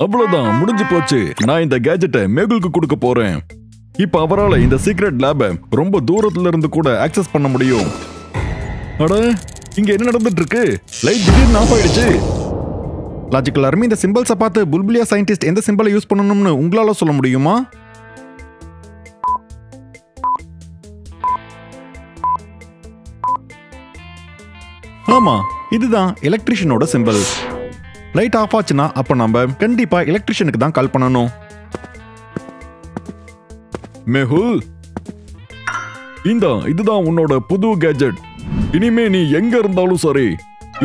அவ்வளவுதான், முடிஞ்சு போச்சு. நான் இந்த கேஜெட்டை மேகுலுக்கு கொடுக்க போறேன். இப்ப அவரால் இந்த சீக்ரெட் லேபை ரொம்ப தூரத்துல இருந்து கூட ஆக்சஸ் பண்ண முடியும். அட, இங்க என்ன நடந்துட்டு இருக்கு? லைட் திடீர்னு ஆஃப் ஆயிடுச்சு. லாஜிக்கல் ஆர்மி, இந்த சிம்பிள்ஸை பார்த்து புல்புலியா சயின்டிஸ்ட் எந்த சிம்பிளை யூஸ் பண்ணணும்னு உங்களால சொல்ல முடியுமா? ஆமா, இதுதான் எலக்ட்ரிஷியனோட சிம்பிள். லைட் ஆஃப் ஆச்சுன்னா அப்ப நம்ம கண்டிப்பா எலக்ட்ரிஷியனுக்கு தான் கால் பண்ணணும். மெஹுல், இதுதான் உன்னோட புது கேஜெட். இனிமே நீ எங்க இருந்தாலும் சரி,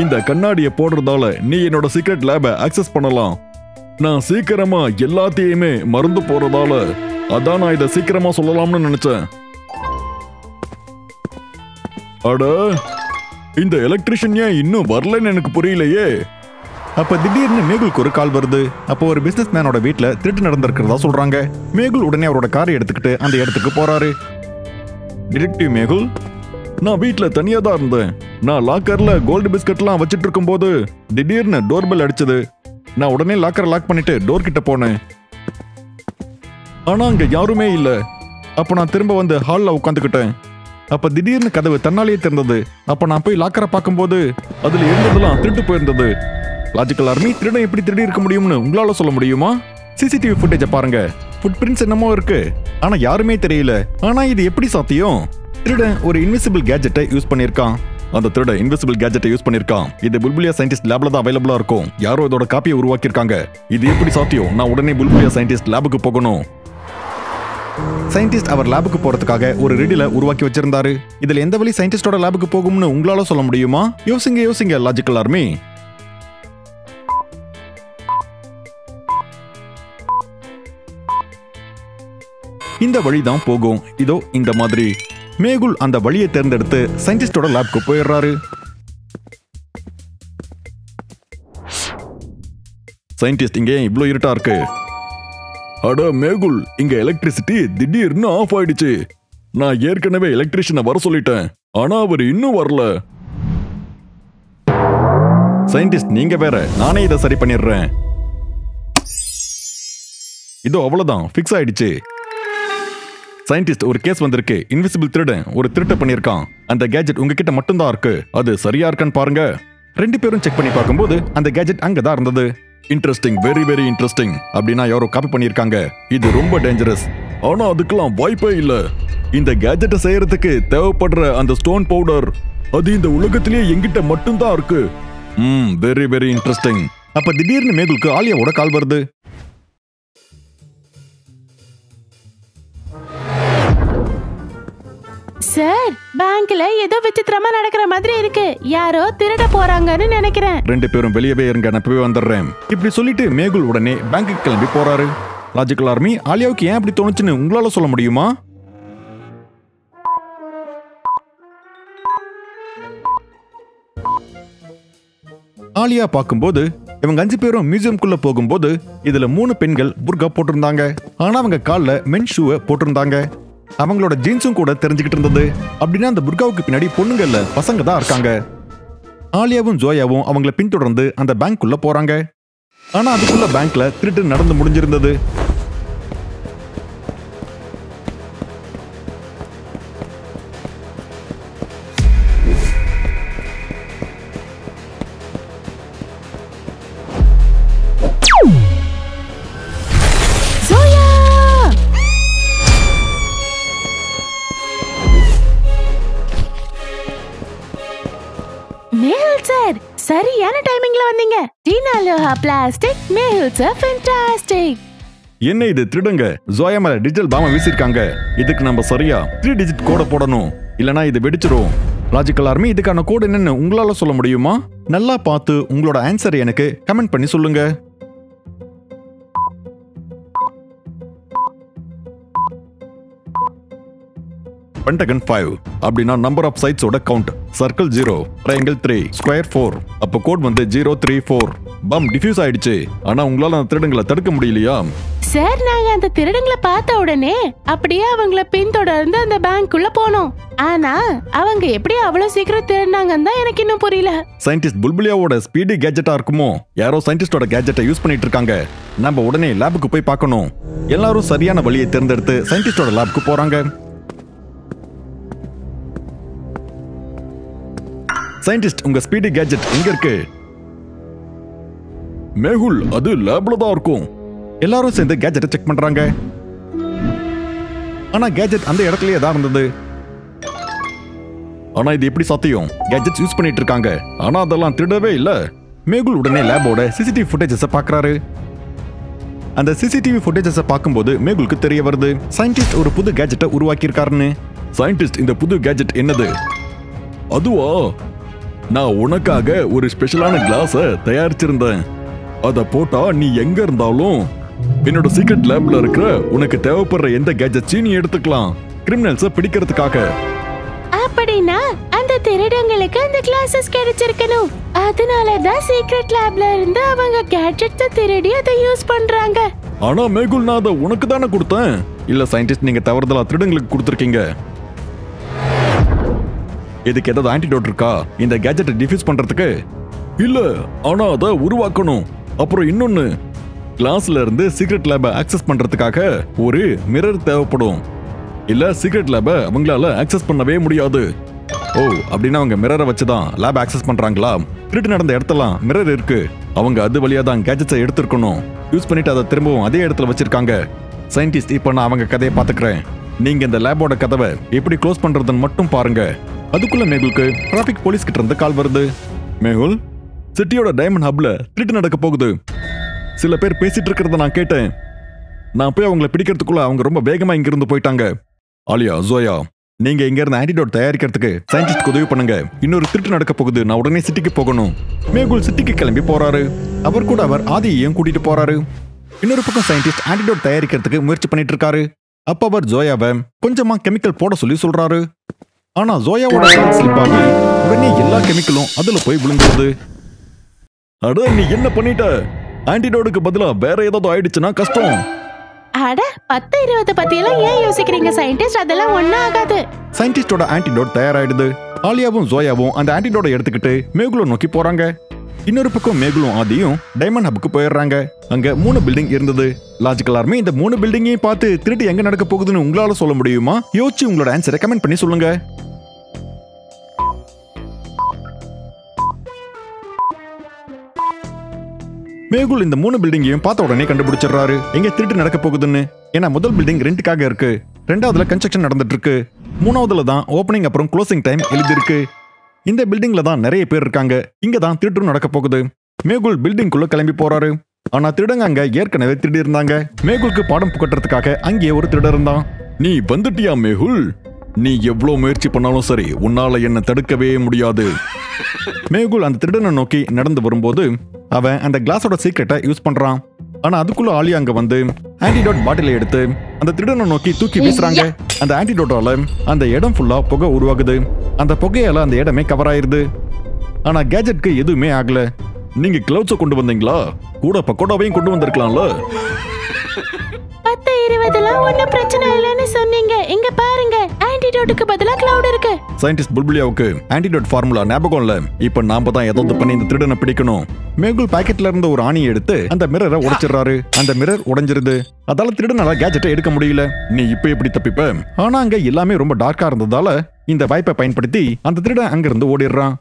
இந்த கண்ணாடியை போடுறதால நீ என்னோட சீக்ரெட் லேபை ஆக்சஸ் பண்ணலாம். நான் சீக்கிரமா எல்லாத்தையுமே மறந்து போறதால அதான் நான் இதை சீக்கிரமா சொல்லலாம்னு நினைச்சேன். அட, இந்த எலக்ட்ரிஷியன் ஏன் இன்னும் வரலன்னு எனக்கு புரியலையே. அப்ப திடீர்னு மேகுலுக்கு ஒரு கால் வருது. அப்போ ஒரு பிசினஸ் மேனோட வீட்டுல திருட்டு நடந்திருக்கிறதா சொல்றாங்க. மேகுல் உடனே அவரோட காரை எடுத்துக்கிட்டு அந்த இடத்துக்கு போறாரு. டிடெக்டிவ் மேகுல், நான் வீட்டுல தனியா தான் இருந்தேன். நான் லாக்கர்ல கோல்டு பிஸ்கட்லாம் வச்சிட்டு இருக்கும் போது திடீர்னு டோர் பெல் அடிச்சது. நான் உடனே லாக்கரை லாக் பண்ணிட்டு டோர் கிட்ட போனேன். ஆனா அங்க யாருமே இல்ல. அப்ப நான் திரும்ப வந்து ஹால்ல உட்காந்துக்கிட்டேன். அப்ப திடீர்னு கதவு தன்னாலேயே திறந்தது. அப்ப நான் போய் லாக்கரை பார்க்கும்போது அதுல இருந்ததெல்லாம் திருட்டு போயிருந்தது. லாஜிக்கல் ஆர்மி, திருடன் எப்படி திருடி இருக்க முடியும்னு உங்களால சொல்ல முடியுமா? சிசிடிவி ஃபுட்டேஜை பாருங்க. ஃபுட் பிரிண்ட்ஸ் என்னமோ இருக்கு, ஆனா யாருமே தெரியல. ஆனா இது எப்படி சாத்தியம்? திருடன் ஒரு இன்விசிபிள் கேஜெட்டை யூஸ் பண்ணிருக்கான். அந்த திருடன் இன்விசிபிள் கேஜெட்டை யூஸ் பண்ணிருக்கான். இது புல்புலியா சயின்டிஸ்ட் லேப்ல தான் அவைலபிளா இருக்கும். யாரோ இதோட காப்பியை உருவாக்கியிருக்காங்க. இது எப்படி சாத்தியம்? நான் உடனே புல்புலியா சயின்டிஸ்ட் லேபுக்கு போகணும். சயின்டிஸ்ட் அவர் லேபுக்கு போறதுக்காக ஒரு ரெடில உருவாக்கி வச்சிருந்தாரு. இதுல எந்த வழி சயின்டிஸ்டோட லேபுக்கு போகும்னு உங்களால சொல்ல முடியுமா? யோசிங்க லாஜிக்கல் ஆர்மி. இந்த வழிதான் போகும். இதோ இந்த மாதிரி. மேகுல் அந்த வழியை தேர்ந்தெடுத்து சயின்டிஸ்டோட லேபுக்கு போயிடுறாரு. சயின்டிஸ்ட், இங்க ஏன் இவ்ளோ இருட்டா இருக்கு? அட மேகுல், இங்க எலக்ட்ரிசிட்டி திடீர்னு ஆஃப் ஆயிடுச்சு. நான் ஏற்கனவே எலக்ட்ரிஷியனை வர சொல்லிட்டேன், ஆனா அவர் இன்னும் வரல. சயின்டிஸ்ட், நீங்க வேற, நானே இதை சரி பண்ணிடுறேன். இதோ அவ்வளவுதான், ஃபிக்ஸ் ஆயிடுச்சு. சயின்டிஸ்ட், ஒரு கேஸ் வந்திருக்கு. இன்விசிபிள் திருடன் ஒரு திருட்ட பண்ணிருக்கான். அந்த கேஜெட் உங்ககிட்ட மட்டும்தான் இருக்கு. அது சரியா இருக்கான்னு பாருங்க. ரெண்டு பேரும் செக் பண்ணி பார்க்கும்போது அந்த கேஜெட் அங்கதான் இருந்தது. Interesting, very very interesting. அப்படின்னா யாரோ காப்பி பண்ணிருக்காங்க. இது ரொம்ப டேஞ்சரஸ். ஆனா அதுக்கெல்லாம் வாய்ப்பே இல்ல. இந்த கேஜெட்டை செய்யறதுக்கு தேவைப்படுற அந்த ஸ்டோன் பவுடர், அது இந்த உலகத்திலேயே எங்கிட்ட மட்டும்தான் இருக்கு. Very very interesting. அப்ப திடீர்னு மேகுலுக்கு ஆலியாவோட கால் வருது. சார், பேங்க்ல ஏதோ விசித்திரமா நடக்கிற மாதிரி இருக்கு. யாரோ திருட போறாங்கன்னு நினைக்கிறேன். ரெண்டு பேரும் வெளியவே இருங்க, நான் போய் வந்துடுறேன். இப்படி சொல்லிட்டு மேகுல் உடனே பேங்க்குக்கு கிளம்பி போறாரு. லாஜிக்கல் ஆர்மி, ஆலியாவுக்கு ஏன் அப்படி தோணுச்சுன்னு உங்களால சொல்ல முடியுமா? ஆலியா பார்க்கும்போது இவங்க 5 பேரும் மியூசியம்குள்ள போகும்போது இதுல 3 பெண்கள் புர்கா போட்டிருந்தாங்க. ஆனா அவங்க கால்ல மென் ஷூவை போட்டிருந்தாங்க. அவங்களோட ஜீன்ஸும் கூட தெரிஞ்சுக்கிட்டு இருந்தது. அப்படின்னா அந்த புர்காவுக்கு பின்னாடி பொண்ணுங்க இல்ல, பசங்க தான் இருக்காங்க. ஆலியாவும் ஜோயாவும் அவங்கள பின்தொடர்ந்து அந்த பேங்க்குள்ள போறாங்க. ஆனா அதுக்குள்ள பேங்க்ல திருட்டு நடந்து முடிஞ்சிருந்தது. சரியான டைமிங்ல வந்தீங்க. டீனா லோஹா பிளாஸ்டிக், மேஹுல் சார் ஃபேண்டாஸ்டிக். என்ன இது திருடுங்க? ஜோயா மேல டிஜிட்டல் பாம்ப வீசிருக்காங்க. இதுக்கு நம்ம சரியா 3 டிஜிட் கோட போடணும், இல்லனா இது வெடிச்சிரும். லாஜிக்கல் ஆர்மி, இதுக்கான கோட் என்னன்னு உங்களால சொல்ல முடியுமா? நல்லா பார்த்து உங்களோட ஆன்சரை எனக்கு கமெண்ட் பண்ணி சொல்லுங்க. பென்டகன் 5 அப்படின்னா நம்பர் ஆஃப் சைட்ஸோட கவுண்ட். Circle 0, triangle 3, square 4. அப்ப கோட் வந்து 034. பம் டிஃப்யூஸ் ஆயிடுச்சு. ஆனா உங்களால அந்த திருடங்களை தடுக்க முடியலையா? சார், நாங்க அந்த திருடங்களை பார்த்த உடனே அப்படியே அவங்கள பின்தொடர்ந்து அந்த பேங்க்குள்ள போனோம். ஆனா அவங்க எப்படி அவ்வளவு சீக்கிரம் திருடினாங்கன்னு தான் எனக்கு இன்னும் புரியல. சயின்டிஸ்ட் புல்புலியாவோட ஸ்பீடி கேஜெட்டா இருக்குமோ? யாரோ சயின்டிஸ்டோட கேஜெட்டை யூஸ் பண்ணிட்டு இருக்காங்க. நம்ம உடனே லேபுக்கு போய் பார்க்கணும். எல்லாரும் சரியான வழியை தேர்ந்தெடுத்து சயின்டிஸ்டோட லேபுக்கு போறாங்க. சயின்டிஸ்ட், உங்க ஸ்பீடி கேஜெட் எங்க இருக்கு? மேகுல், அது லேப்ல தான் இருக்கும். எல்லாரும் சேர்ந்து கேஜெட்டை செக் பண்றாங்க. ஆனா கேஜெட் அந்த இடத்துலயே தான் இருந்தது. ஆனா இது எப்படி சாத்தியம்? கேஜெட்ஸ் யூஸ் பண்ணிட்டு இருக்காங்க, ஆனா அதெல்லாம் திருடவே இல்ல. மேகுல் உடனே லேபோட சிசிடிவி ஃபுட்டேஜஸை பார்க்கறாரு. அந்த சிசிடிவி ஃபுட்டேஜஸை பார்க்கும்போது மேகுலுக்கு தெரிய வருது சயின்டிஸ்ட் ஒரு புது கேஜெட்டை உருவாக்கி இருக்காருன்னு. சயின்டிஸ்ட், இந்த புது கேஜெட் என்னது? அதுவா, நான் உனக்காக ஒரு ஸ்பெஷலான கிளாஸை தயாரிச்சிருந்தேன். அதை போட்டா நீ எங்க இருந்தாலும் என்னோட சீக்ரெட் லேப்ல இருக்கிற உனக்கு தேவைப்படுற எந்த கேஜெட்ஸையும் நீ எடுத்துக்கலாம், கிரிமினல்ஸை பிடிக்கிறதுக்காக. அப்படின்னா அந்த திருடங்களுக்கு அந்த கிளாஸஸ் கிடைச்சிருக்கணும். அதனாலதான் சீக்ரெட் லேப்ல இருந்து அவங்க கேட்ஜெட்ஸை திருடி அதை யூஸ் பண்றாங்க. ஆனா மேகுல், நான் அதை உனக்கு தானே கொடுத்தேன். இல்ல சயின்டிஸ்ட், நீங்க தவறுதலா திருடங்களுக்கு கொடுத்துருக்கீங்க. இதுக்கு ஏதாவது ஆன்டிடோட் இருக்கா இந்த கேஜெட்டை டிஃப்யூஸ் பண்றதுக்கு? இல்ல, ஆனா அதை உருவாக்கணும். அப்புறம் இன்னொன்னு, கிளாஸ்ல இருந்து சீக்ரெட் லேபை ஆக்சஸ் பண்றதுக்காக ஒரு மிரர் தேவைப்படும். இல்ல சீக்ரெட் லேபை அவங்களால ஆக்சஸ் பண்ணவே முடியாது. ஓ, அப்படின்னா அவங்க மிரரை வச்சுதான் லேப் ஆக்சஸ் பண்றாங்களா? திருட்டு நடந்த இடத்தெல்லாம் மிரர் இருக்கு. அவங்க அது வழியா தான் கேஜெட்ஸை எடுத்திருக்கணும். யூஸ் பண்ணிட்டு அதை திரும்பவும் அதே இடத்துல வச்சிருக்காங்க. சயின்டிஸ்ட், இப்ப நான் அவங்க கதையை பாத்துக்கிறேன். நீங்க இந்த லேபோட கதவை எப்படி க்ளோஸ் பண்றதுன்னு மட்டும் பாருங்க. அதுக்குள்ள மேகுலுக்கு டிராபிக் போலீஸ் கிட்ட இருந்து கால் வருது. மேகுல், சிட்டியோட டைமண்ட் ஹப்ல திருட்டு நடக்க போகுது. சில பேர் பேசிட்டு இருக்கிறத நான் கேட்டேன். நான் போய் அவங்களை பிடிக்கிறதுக்குள்ள அவங்க ரொம்ப வேகமா இங்கிருந்து போயிட்டாங்க. ஆலியா, ஜோயா, நீங்க இங்க இருந்து ஆன்டிடோட் தயாரிக்கிறதுக்கு சயின்டிஸ்ட் உதவி பண்ணுங்க. இன்னொரு திருட்டு நடக்க போகுது. நான் உடனே சிட்டிக்கு போகணும். மேகுல் சிட்டிக்கு கிளம்பி போறாரு. அவர் கூட அவர் ஆதியையும் கூட்டிட்டு போறாரு. இன்னொரு பக்கம் சயின்டிஸ்ட் ஆன்டிடோட் தயாரிக்கிறதுக்கு முயற்சி பண்ணிட்டு இருக்காரு. அப்ப அவர் ஜோயாவை கொஞ்சமா கெமிக்கல் போட சொல்லி சொல்றாரு. ஆனா ஜோயாவோட ஸ்லிப் ஆகி உடனே எல்லா கெமிக்கலும் அதுல போய் விழுந்துருது. அட, நீ என்ன பண்ணிட்ட? ஆன்டிடோடுக்கு பதிலா வேற ஏதாவது ஆயிடுச்சுன்னா கஷ்டம். அட, 10-20 பத்தியெல்லாம் ஏன் யோசிக்கிறீங்க சயின்டிஸ்ட்? அதெல்லாம் ஒண்ணா ஆகாது. சயின்டிஸ்டோட ஆன்டிடோட் தயாராயிடுது. ஆலியாவும் ஜோயாவும் அந்த ஆன்டிடோட எடுத்துக்கிட்டு மேகுலை நோக்கி போறாங்க. இன்னொரு பக்கம் மேகுலும் ஆதியும் டைமண்ட் ஹப்புக்கு போயிடுறாங்க. அங்க 3 பில்டிங் இருந்தது. லாஜிக்கல் ஆர்மி இந்த 3 பில்டிங்கையும் பார்த்து திருட்டு எங்க நடக்க போகுதுன்னு உங்களால சொல்ல முடியுமா? யோசிச்சு உங்களோட ஆன்சரை கமெண்ட் பண்ணி சொல்லுங்க. மேகுல் இந்த 3 பில்டிங்கையும் பார்த்த உடனே கண்டுபிடிச்சிடுறாரு எங்க திருட்டு நடக்க போகுதுன்னு. ஏன்னா முதல் பில்டிங் ரெண்டுக்காக இருக்கு, ரெண்டாவதுல கன்ஸ்ட்ரக்ஷன் நடந்துட்டு இருக்கு, மூணாவதுல தான் ஓப்பனிங் அப்புறம் க்ளோசிங் டைம் எழுதிருக்கு. இந்த பில்டிங்ல தான் நிறைய பேர் இருக்காங்க. இங்க தான் திருட்டு நடக்க போகுது. மேகுல் பில்டிங்குள்ள கிளம்பி போறாரு. ஆனா திருடங்க அங்க ஏற்கனவே திருடி இருந்தாங்க. மேகுலுக்கு பாடம் புகட்டுறதுக்காக அங்கேயே ஒரு திருட இருந்தான். நீ வந்துட்டியா மேகுல்? நீ எவ்வளவு முயற்சி பண்ணாலும் சரி, உன்னால என்ன தடுக்கவே முடியாது. மேகுல் அந்த திருடனை நோக்கி நடந்து வரும்போது அவன் அந்த கிளாஸோட சீக்ரெட்டை யூஸ் பண்றான். ஆனா அதுக்குள்ள ஆலியா அங்க வந்து ஆன்டிடோட் பாட்டிலை எடுத்து அந்த திருடனை நோக்கி தூக்கி வீசுறாங்க. அந்த ஆன்டிடோட்டால அந்த இடம் ஃபுல்லா புகை உருவாகுது. அந்த புகையால அந்த இடமே கவர் ஆயிருது. ஆனா கேஜெட்க்கு எதுவுமே ஆகல. நீங்க கிளவுட்ஸை கொண்டு வந்தீங்களா? கூட பக்கோடாவையும் கொண்டு வந்திருக்கலாம்ல. 10-20 ஒன்னும் பிரச்சனை இல்லைன்னு சொன்னீங்க. இங்க பாருங்க, ஆன்டிடோட்டுக்கு பதிலா கிளவுட் இருக்கு. சயின்டிஸ்ட் புல்புலியாவுக்கு ஆன்டிடோட் ஃபார்முலா ஞாபகம் இல்ல. இப்ப நாம தான் ஏதாவது பண்ணி இந்த திருடனை பிடிக்கணும். மேகுல் பாக்கெட்ல இருந்த ஒரு ஆணியை எடுத்து அந்த மிரரை உடைச்சிடுறாரு. அந்த மிரர் உடைஞ்சிருது. அதால திருடனால கேஜெட்டை எடுக்க முடியல. நீ இப்ப எப்படி தப்பிப்ப? ஆனா அங்க எல்லாமே ரொம்ப டார்க்கா இருந்ததால இந்த வாய்ப்பை பயன்படுத்தி அந்த திருடன் அங்கிருந்து ஓடிடுறான்.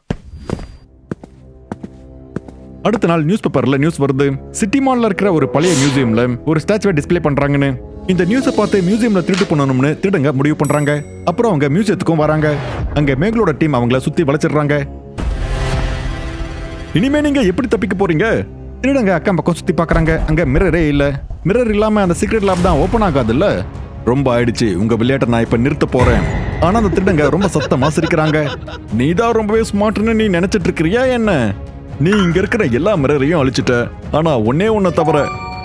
அடுத்த நாள் நியூஸ் பேப்பர்ல நியூஸ் வருது. சிட்டி மால்ல இருக்கிற ஒரு பழைய மியூசியம்ல ஒரு ஸ்டாச்சுவை டிஸ்ப்ளே பண்றாங்கன்னு. இந்த நியூஸை பார்த்து மியூசியம்ல திருட்டு பண்ணணும்னு திருடங்க முடிவு பண்றாங்க. அப்புறம் அவங்க மியூசியத்துக்கும் வராங்க. அங்க மேகுலோட டீம் அவங்கள சுத்தி வளைச்சிடுறாங்க. இனிமே நீங்க எப்படி தப்பிக்க போறீங்க? திருடங்க அக்கம் பக்கம் சுத்தி பாக்குறாங்க. அங்க மிரரே இல்ல. மிரர் இல்லாம அந்த சீக்ரெட் லேப் தான் ஓபன் ஆகாதுல்ல. ரொம்ப ஆயிடுச்சு, உங்க விளையாட்டை நான் இப்ப நிறுத்த போறேன். ஆனா அந்த திருடங்க ரொம்ப சத்தமா சிரிக்கிறாங்க. நீதான் ரொம்பவே ஸ்மார்ட்னு நீ நினைச்சிட்டு இருக்கிறியா என்ன? நீ இங்க இருக்கிற எல்லா மிரரையும் அழிச்சிட்ட. ஆனா ஒன்னே ஒன்ன தவிர.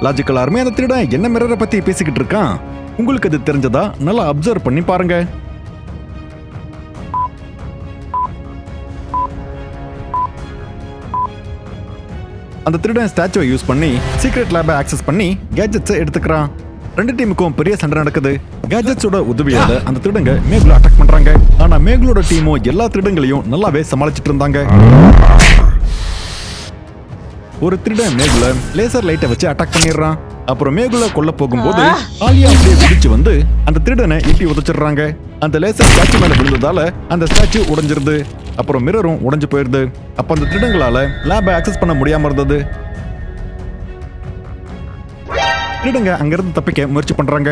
லாஜிக்கல் ஆர்மி அந்த திருடன் என்ன மிரரை பத்தி பேசிக்கிட்டு இருக்கான்? உங்களுக்கு அது தெரிஞ்சதா? நல்லா அப்சர்வ் பண்ணி பாருங்க. அந்த திருடன் ஸ்டாச்சுவை யூஸ் பண்ணி சீக்ரெட் லேபை ஆக்சஸ் பண்ணி கேஜெட்ஸை எடுத்துக்கிறான். ரெண்டு டீமுக்கும் பெரிய சண்டை நடக்குது. கேஜெட்ஸோட உதவியால அந்த திருடங்க மேகுல அட்டாக் பண்றாங்க. ஆனா மேகுலோட டீமும் எல்லா திருடங்களையும் நல்லாவே சமாளிச்சிட்டு இருந்தாங்க. ஒரு திருடன் மேகுல லேசர் லைட்டை வச்சு அட்டாக் பண்ணிடுறான். அப்புறம் மேகுல கொல்ல போகும்போது ஆலியா அப்படியே குதிச்சு வந்து அந்த திருடனை எட்டி உதைச்சிடுறாங்க. அந்த லேசர் ஸ்டாச்சு மேல விழுந்ததால அந்த ஸ்டாச்சு உடைஞ்சிருது. அப்புறம் மிரரும் உடைஞ்சு போயிருது. அப்ப அந்த திருடங்களால லேபை ஆக்சஸ் பண்ண முடியாம இருந்தது. திருடங்க அங்கிருந்து தப்பிக்க முயற்சி பண்றாங்க.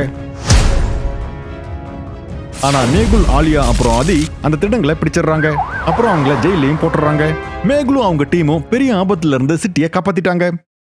ஆனா மேகுல், ஆலியா அப்புறம் ஆதி அந்த திருடங்களை பிடிச்சிடுறாங்க. அப்புறம் அவங்கள ஜெயிலையும் போட்டுறாங்க. மேகுலும் அவங்க டீமும் பெரிய ஆபத்துல இருந்து சிட்டியை காப்பாத்திட்டாங்க.